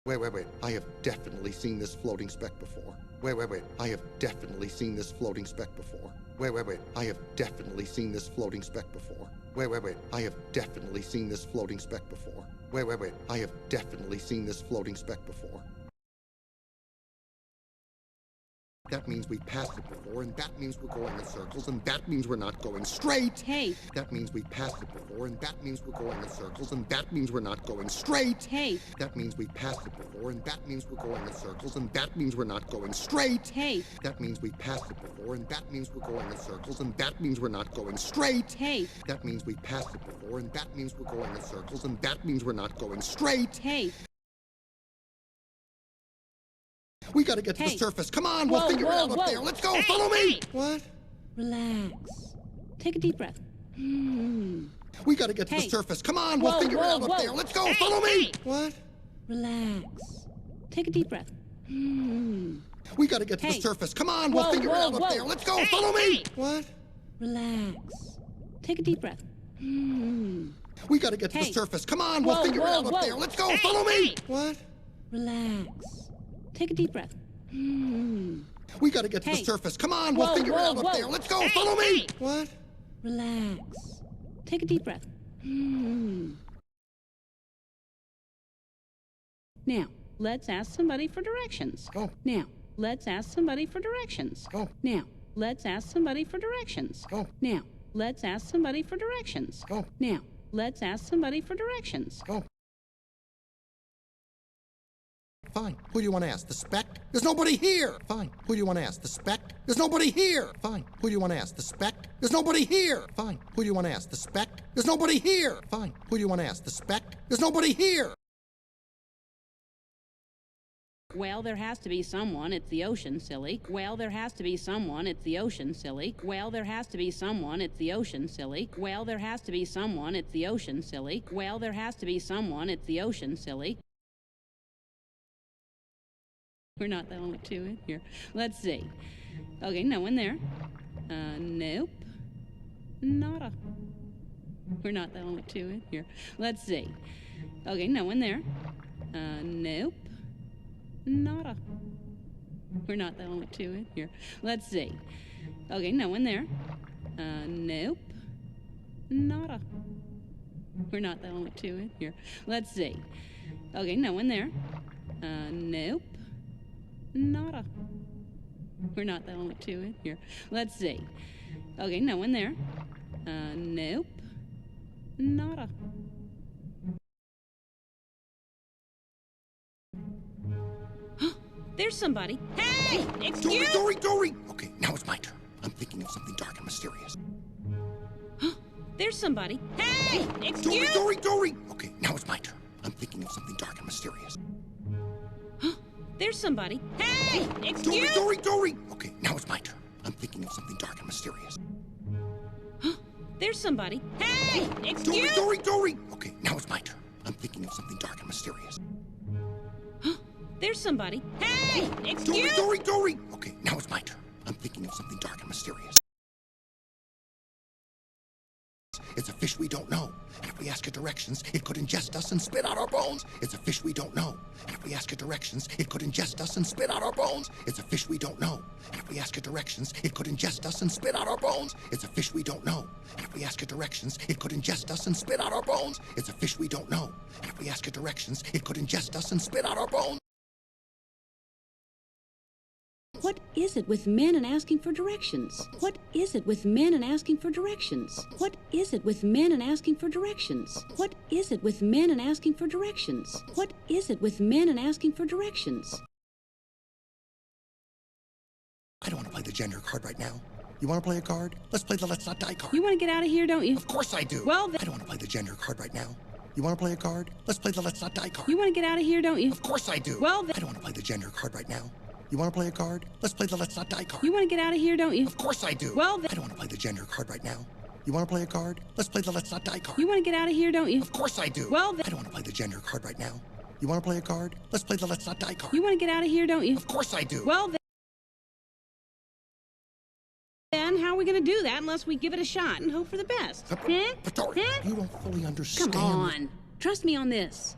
Wait. I have definitely seen this floating speck before. Wait. I have definitely seen this floating speck before. Wait. I have definitely seen this floating speck before. Wait. I have definitely seen this floating speck before. Wait. I have definitely seen this floating speck before. That means we passed it before, and that means we're going in circles, and that means we're not going straight. Hey. That means we passed it before, and that means we're going in circles, and that means we're not going straight. Hey. That means we passed it before, and that means we're going in circles, and that means we're not going straight. Hey. That means we passed it before, and that means we're going in circles, and that means we're not going straight. Hey. That means we passed it before, and that means we're going in circles, and that means we're not going straight. Hey. We gotta get to the surface. Come on, we'll figure it out up there. Let's go, follow me! What? Relax. Take a deep breath. We gotta get to the surface. Come on, we'll figure it out up there. Let's go, follow me! What? Relax. Take a deep breath. We gotta get to the surface. Come on, we'll figure it out up there. Let's go, follow me! What? Relax. Take a deep breath. We gotta get to the surface. Come on, we'll figure it out up there. Let's go, follow me! What? Relax. Take a deep breath. We gotta get to the surface. Come on, we'll figure it out up there. Let's go, follow me! What? Relax. Take a deep breath. Now, let's ask somebody for directions. Oh. Now, let's ask somebody for directions. Oh. Now, let's ask somebody for directions. Oh. Now, let's ask somebody for directions. Oh. Now, let's ask somebody for directions. Oh. Fine. Who do you want to ask? The speck? There's nobody here! Fine. Who do you want to ask? The speck? There's nobody here! Fine. Who do you want to ask? The speck? There's nobody here! Fine. Who do you want to ask? The speck? There's nobody here! Fine. Who do you want to ask? The speck? There's nobody here! Well, there has to be someone. It's the ocean, silly. Well, there has to be someone. It's the ocean, silly. Well, there has to be someone. It's the ocean, silly. Well, there has to be someone. It's the ocean, silly. Well, there has to be someone. It's the ocean, silly. We're not the only two in here. Let's see. Okay, no one there. Nope. Nada. We're not the only two in here. Let's see. Okay, no one there. Nope. Nada. We're not the only two in here. Let's see. Okay, no one there. Nope. Nada. We're not the only two in here. Let's see. Okay, no one there. Nope. Nada. We're not the only two in here. Let's see. Okay, no one there. Nope. Nada. There's somebody. Hey! It's you! Dory! Okay, now it's my turn. I'm thinking of something dark and mysterious. There's somebody. Hey! It's you! Dory! Okay, now it's my turn. I'm thinking of something dark and mysterious. There's somebody. Hey! It's you! Dory! Okay, now it's my turn. I'm thinking of something dark and mysterious. There's somebody. Hey! It's you! Dory! Okay, now it's my turn. I'm thinking of something dark and mysterious. There's somebody. Hey! It's you! Dory! Okay, now it's my turn. I'm thinking of something dark and mysterious. It's a fish we don't know, and if we ask it directions, it could ingest us and spit out our bones. It's a fish we don't know, and if we ask it directions, it could ingest us and spit out our bones. It's a fish we don't know, and if we ask it directions, it could ingest us and spit out our bones. It's a fish we don't know, and if we ask it directions, it could ingest us and spit out our bones. It's a fish we don't know, and if we ask it directions, it could ingest us and spit out our bones. What is it with men and asking for directions? What is it with men and asking for directions? What is it with men and asking for directions? What is it with men and asking for directions? What is it with men and asking for directions? I don't want to play the gender card right now. You want to play a card? Let's play the Let's Not Die card. You want to get out of here, don't you? Of course I do. Well, I don't want to play the gender card right now. You want to play a card? Let's play the Let's Not Die card. You want to get out of here, don't you? Of course I do. Well, I don't want to play the gender card right now. You want to play a card? Let's play the Let's Not Die card. You want to get out of here, don't you? Of course I do. Well, I don't want to play the gender card right now. You want to play a card? Let's play the Let's Not Die card. You want to get out of here, don't you? Of course I do. Well, I don't want to play the gender card right now. You want to play a card? Let's play the Let's Not Die card. You want to get out of here, don't you? Of course I do. Well, then how are we going to do that unless we give it a shot and hope for the best? But Dory, you don't fully understand. Come on. Trust me on this.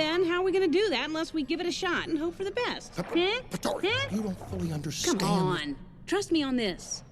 And how are we gonna do that unless we give it a shot and hope for the best? Victoria, you don't fully understand. Come on. Trust me on this.